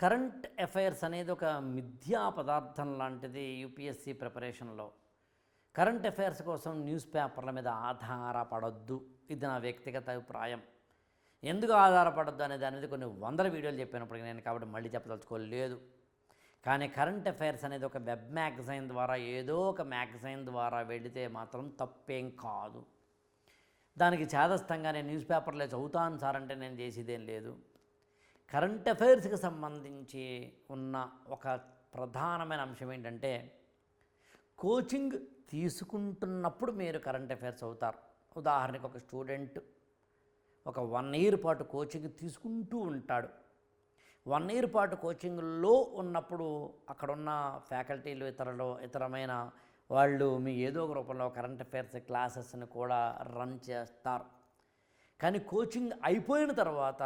Current affairs అనేది ఒక మిథ్యా పదార్థం లాంటిది యూపీఎస్సీ ప్రిపరేషన్లో. కరెంట్ అఫైర్స్ కోసం న్యూస్ పేపర్ల మీద ఆధారపడొద్దు, ఇది నా వ్యక్తిగత అభిప్రాయం. ఎందుకు ఆధారపడొద్దు అనే దాని మీద కొన్ని వందల వీడియోలు చెప్పినప్పటికీ నేను కాబట్టి మళ్ళీ చెప్పదలుచుకోలేదు. కానీ కరెంట్ అఫైర్స్ అనేది ఒక వెబ్ మ్యాగజైన్ ద్వారా, ఏదో ఒక మ్యాగజైన్ ద్వారా వెళితే మాత్రం తప్పేం కాదు. దానికి చేదస్తంగా నేను న్యూస్ పేపర్లే చదువుతాను సార్ అంటే నేను చేసేదేం లేదు. కరెంట్ అఫైర్స్కి సంబంధించి ఉన్న ఒక ప్రధానమైన అంశం ఏంటంటే, కోచింగ్ తీసుకుంటున్నప్పుడు మీరు కరెంట్ అఫైర్స్ అవుతారు. ఉదాహరణకు ఒక స్టూడెంట్ ఒక 1 ఇయర్ పాటు కోచింగ్ తీసుకుంటూ ఉంటాడు. 1 ఇయర్ పాటు కోచింగ్లో ఉన్నప్పుడు అక్కడున్న ఫ్యాకల్టీలు ఇతరమైన వాళ్ళు మీ ఏదో ఒక రూపంలో కరెంట్ అఫైర్స్ క్లాసెస్ని కూడా రన్ చేస్తారు. కానీ కోచింగ్ అయిపోయిన తర్వాత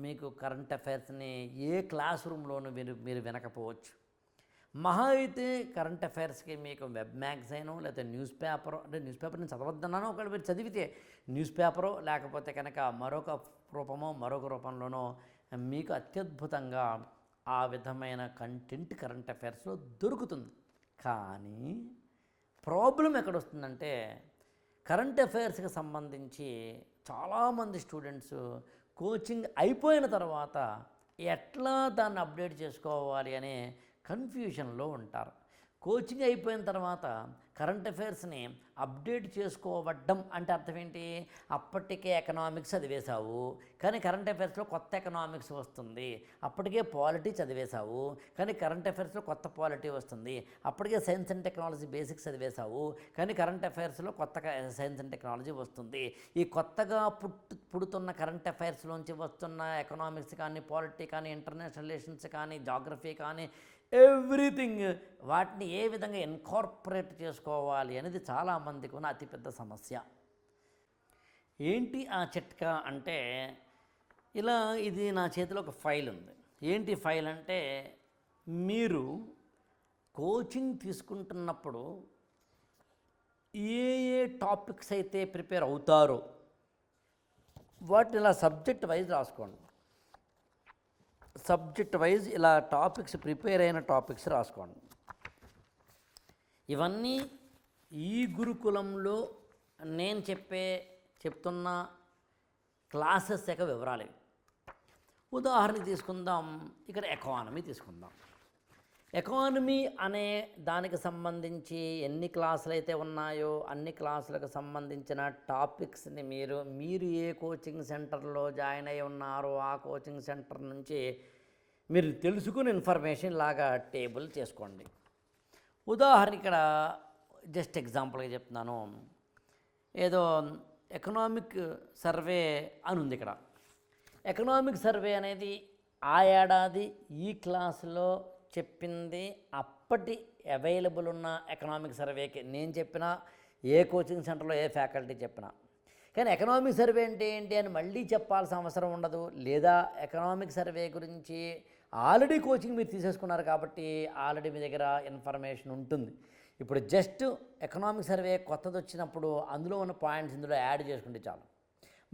మీకు కరెంట్ అఫైర్స్ని ఏ క్లాస్ రూమ్లోనూ మీరు వినకపోవచ్చు. మహా అయితే కరెంట్ అఫైర్స్కి మీకు వెబ్ మ్యాగజైను లేకపోతే న్యూస్ పేపరు, అంటే న్యూస్ పేపర్ని చదవద్దన్నాను, ఒకవేళ మీరు చదివితే న్యూస్ పేపరో లేకపోతే కనుక మరొక రూపంలోనో మీకు అత్యద్భుతంగా ఆ విధమైన కంటెంట్ కరెంట్ అఫైర్స్లో దొరుకుతుంది. కానీ ప్రాబ్లం ఎక్కడొస్తుందంటే, కరెంట్ అఫైర్స్కి సంబంధించి చాలామంది స్టూడెంట్స్ కోచింగ్ అయిపోయిన తర్వాత ఎట్లా దాన్ని అప్డేట్ చేసుకోవాలి అనే కన్ఫ్యూషన్లో ఉంటారు. కోచింగ్ అయిపోయిన తర్వాత కరెంట్ అఫైర్స్ని అప్డేట్ చేసుకోవడం అంటే అర్థం ఏంటి? అప్పటికే ఎకనామిక్స్ చదివేశావు కానీ కరెంట్ అఫైర్స్లో కొత్త ఎకనామిక్స్ వస్తుంది. అప్పటికే పాలిటీ చదివేశావు కానీ కరెంట్ అఫైర్స్లో కొత్త పాలిటీ వస్తుంది. అప్పటికే సైన్స్ అండ్ టెక్నాలజీ బేసిక్స్ చదివేశావు కానీ కరెంట్ అఫైర్స్లో కొత్త సైన్స్ అండ్ టెక్నాలజీ వస్తుంది. ఈ కొత్తగా పుడుతున్న కరెంట్ అఫైర్స్లోంచి వస్తున్న ఎకనామిక్స్ కానీ, పాలిటీ కానీ, ఇంటర్నేషనల్ రిలేషన్స్ కానీ, జాగ్రఫీ కానీ, ఎవ్రీథింగ్ వాటిని ఏ విధంగా ఇన్కార్పొరేట్ చేసుకోవాలి అనేది చాలామందికి ఉన్న అతిపెద్ద సమస్య. ఏంటి ఆ చిట్కా అంటే, ఇది నా చేతిలో ఒక ఫైల్ ఉంది. ఏంటి ఫైల్ అంటే, మీరు కోచింగ్ తీసుకుంటున్నప్పుడు ఏ టాపిక్స్ అయితే ప్రిపేర్ అవుతారో వాటిని ఇలా సబ్జెక్ట్ వైజ్ రాసుకోండి. సబ్జెక్ట్ వైజ్ ఇలా టాపిక్స్, ప్రిపేర్ అయిన టాపిక్స్ రాసుకోండి. ఇవన్నీ ఈ గురుకులంలో నేను చెప్తున్న క్లాసెస్ యొక్క వివరాలు. ఉదాహరణకి తీసుకుందాం, ఇక్కడ ఎకానమీ తీసుకుందాం. ఎకానమీ అనే దానికి సంబంధించి ఎన్ని క్లాసులు అయితే ఉన్నాయో అన్ని క్లాసులకు సంబంధించిన టాపిక్స్ని మీరు ఏ కోచింగ్ సెంటర్లో జాయిన్ అయి ఉన్నారో ఆ కోచింగ్ సెంటర్ నుంచి మీరు తెలుసుకుని ఇన్ఫర్మేషన్ లాగా టేబుల్ చేసుకోండి. ఉదాహరణ ఇక్కడ జస్ట్ ఎగ్జాంపుల్గా చెప్తున్నాను. ఏదో ఎకనామిక్ సర్వే అని ఉంది. ఇక్కడ ఎకనామిక్ సర్వే అనేది ఆ ఏడాది ఈ క్లాసులో చెప్పింది అప్పటి అవైలబుల్ ఉన్న ఎకనామిక్ సర్వేకి నేను చెప్పినా, ఏ కోచింగ్ సెంటర్లో ఏ ఫ్యాకల్టీ చెప్పినా. కానీ ఎకనామిక్ సర్వే అంటే ఏంటి అని మళ్ళీ చెప్పాల్సిన అవసరం ఉండదు. లేదా ఎకనామిక్ సర్వే గురించి ఆల్రెడీ కోచింగ్ మీరు తీసేసుకున్నారు కాబట్టి ఆల్రెడీ మీ దగ్గర ఇన్ఫర్మేషన్ ఉంటుంది. ఇప్పుడు జస్ట్ ఎకనామిక్ సర్వే కొత్తది వచ్చినప్పుడు అందులో ఉన్న పాయింట్స్ ఇందులో యాడ్ చేసుకుంటే చాలు.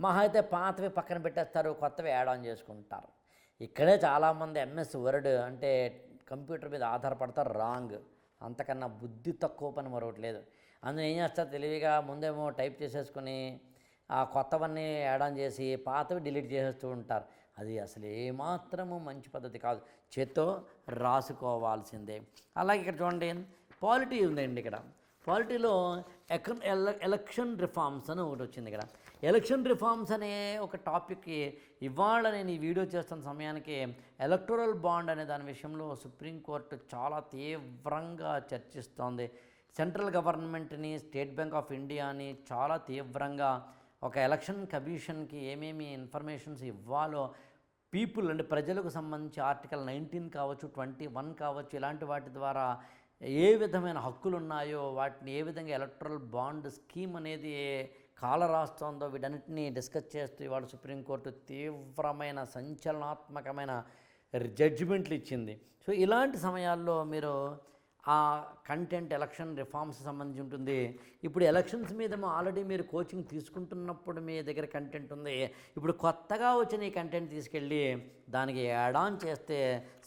మహా అయితే పాతవి పక్కన పెట్టేస్తారు, కొత్తవి యాడ్ ఆన్ చేసుకుంటారు. ఇక్కడే చాలామంది ఎంఎస్ వర్డ్ అంటే కంప్యూటర్ మీద ఆధారపడతారు. రాంగ్. అంతకన్నా బుద్ధి తక్కువ పని మరొకటి లేదు. అందులో ఏం చేస్తారు, తెలివిగా ముందేమో టైప్ చేసేసుకొని ఆ కొత్తవన్నీ యాడ్ ఆన్ చేసి పాతవి డిలీట్ చేసేస్తూ ఉంటారు. అది అసలు ఏమాత్రము మంచి పద్ధతి కాదు. చేత్తో రాసుకోవాల్సిందే. అలాగే ఇక్కడ చూడండి, పాలిటీ ఉందండి. ఇక్కడ పాలిటీలో ఎలక్షన్ రిఫార్మ్స్ అని ఒకటి వచ్చింది. ఇక్కడ ఎలక్షన్ రిఫార్మ్స్ అనే ఒక టాపిక్ ఇవాళ నేను ఈ వీడియో చేస్తున్న సమయానికి ఎలక్టోరల్ బాండ్ అనే దాని విషయంలో సుప్రీంకోర్టు చాలా తీవ్రంగా చర్చిస్తోంది. సెంట్రల్ గవర్నమెంట్ని, స్టేట్ బ్యాంక్ ఆఫ్ ఇండియాని చాలా తీవ్రంగా ఒక ఎలక్షన్ కమిషన్కి ఏమేమి ఇన్ఫర్మేషన్స్ ఇవ్వాలో పీపుల్ అంటే ప్రజలకు సంబంధించి ఆర్టికల్ 19 కావచ్చు, 21 కావచ్చు, ఇలాంటి వాటి ద్వారా ఏ విధమైన హక్కులు ఉన్నాయో వాటిని ఏ విధంగా ఎలక్టరల్ బాండ్ స్కీమ్ అనేది కాలరాస్తోందో వీటన్నిటిని డిస్కస్ చేస్తూ ఇవాళ సుప్రీంకోర్టు తీవ్రమైన సంచలనాత్మకమైన జడ్జిమెంట్లు ఇచ్చింది. సో ఇలాంటి సమయాల్లో మీరు ఆ కంటెంట్ ఎలక్షన్ రిఫార్మ్స్ సంబంధించి ఉంటుంది. ఇప్పుడు ఎలక్షన్స్ మీద ఆల్రెడీ మీరు కోచింగ్ తీసుకుంటున్నప్పుడు మీ దగ్గర కంటెంట్ ఉంది. ఇప్పుడు కొత్తగా వచ్చిన ఈ కంటెంట్ తీసుకెళ్ళి దానికి యాడ్ ఆన్ చేస్తే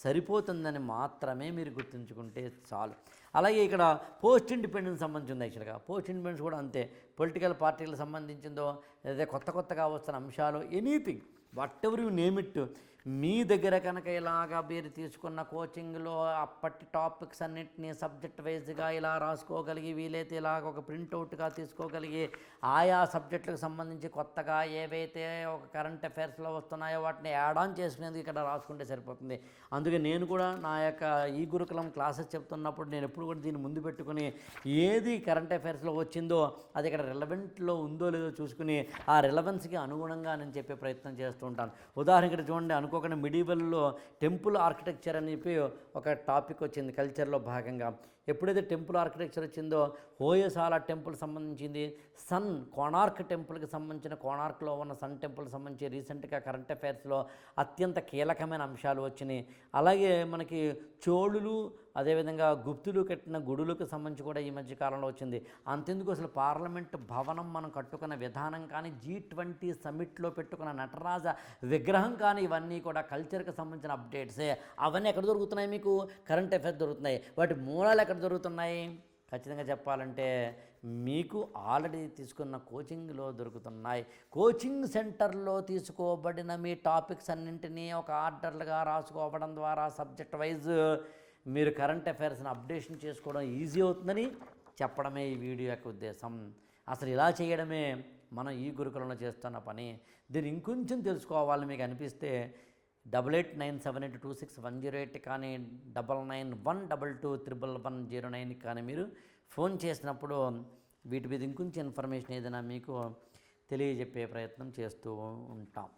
సరిపోతుందని మాత్రమే మీరు గుర్తుంచుకుంటే చాలు. అలాగే ఇక్కడ పోస్ట్ ఇండిపెండెన్స్ సంబంధించి ఉంది. యాక్చువల్గా పోస్ట్ ఇండిపెండెన్స్ కూడా అంతే. పొలిటికల్ పార్టీలకు సంబంధించిందో లేదా కొత్తగా వస్తున్న అంశాలు, anything whatever you name it, మీ దగ్గర కనుక ఇలాగా మీరు తీసుకున్న కోచింగ్లో అప్పటి టాపిక్స్ అన్నింటినీ సబ్జెక్ట్ వైజ్గా ఇలా రాసుకోగలిగి, వీలైతే ఇలాగ ఒక ప్రింట్అవుట్గా తీసుకోగలిగి, ఆయా సబ్జెక్టులకు సంబంధించి కొత్తగా ఏవైతే ఒక కరెంట్ అఫైర్స్లో వస్తున్నాయో వాటిని యాడ్ ఆన్ చేసుకునేందుకు ఇక్కడ రాసుకుంటే సరిపోతుంది. అందుకే నేను కూడా నా యొక్క ఈ గురుకులం క్లాసెస్ చెప్తున్నప్పుడు నేను ఎప్పుడు కూడా దీన్ని ముందు పెట్టుకుని ఏది కరెంట్ అఫైర్స్లో వచ్చిందో అది ఇక్కడ రిలవెంట్లో ఉందో లేదో చూసుకుని ఆ రిలవెన్స్కి అనుగుణంగా నేను చెప్పే ప్రయత్నం చేస్తూ ఉంటాను. ఉదాహరణకి ఇక్కడ చూడండి, అనుకోకుండా మిడివల్లో టెంపుల్ ఆర్కిటెక్చర్ అని చెప్పి ఒక టాపిక్ వచ్చింది కల్చర్లో భాగంగా. ఎప్పుడైతే టెంపుల్ ఆర్కిటెక్చర్ వచ్చిందో హోయసాల టెంపుల్ సంబంధించింది, సన్ కోణార్క్ టెంపుల్కి సంబంధించిన కోణార్క్లో ఉన్న సన్ టెంపుల్ సంబంధించి రీసెంట్గా కరెంట్ అఫైర్స్లో అత్యంత కీలకమైన అంశాలు వచ్చినాయి. అలాగే మనకి చోళులు అదేవిధంగా గుప్తులు కట్టిన గుడులకు సంబంధించి కూడా ఈ మధ్య కాలంలో వచ్చింది. అంతెందుకు అసలు పార్లమెంట్ భవనం మనం కట్టుకున్న విధానం కానీ, G20 సమ్మిట్లో పెట్టుకున్న నటరాజ విగ్రహం కానీ, ఇవన్నీ కూడా కల్చర్కి సంబంధించిన అప్డేట్సే. అవన్నీ ఎక్కడ దొరుకుతున్నాయి? మీకు కరెంట్ అఫైర్స్ దొరుకుతున్నాయి. వాటి మూలాలు ఎక్కడ దొరుకుతున్నాయి? ఖచ్చితంగా చెప్పాలంటే మీకు ఆల్రెడీ తీసుకున్న కోచింగ్లో దొరుకుతున్నాయి. కోచింగ్ సెంటర్లో తీసుకోబడిన మీ టాపిక్స్ అన్నింటినీ ఒక ఆర్డర్లుగా రాసుకోవడం ద్వారా సబ్జెక్ట్ వైజ్ మీరు కరెంట్ అఫైర్స్ని అప్డేషన్ చేసుకోవడం ఈజీ అవుతుందని చెప్పడమే ఈ వీడియో యొక్క ఉద్దేశం. అసలు ఇలా చేయడమే మనం ఈ గురుకులంలో చేస్తున్న పని. దీన్ని ఇంకొంచెం తెలుసుకోవాలని మీకు అనిపిస్తే 8897826108 కానీ 9912221109 కానీ మీరు ఫోన్ చేసినప్పుడు వీటి మీద ఇంకొంచెం ఇన్ఫర్మేషన్ ఏదైనా మీకు తెలియజెప్పే ప్రయత్నం చేస్తూ ఉంటాం.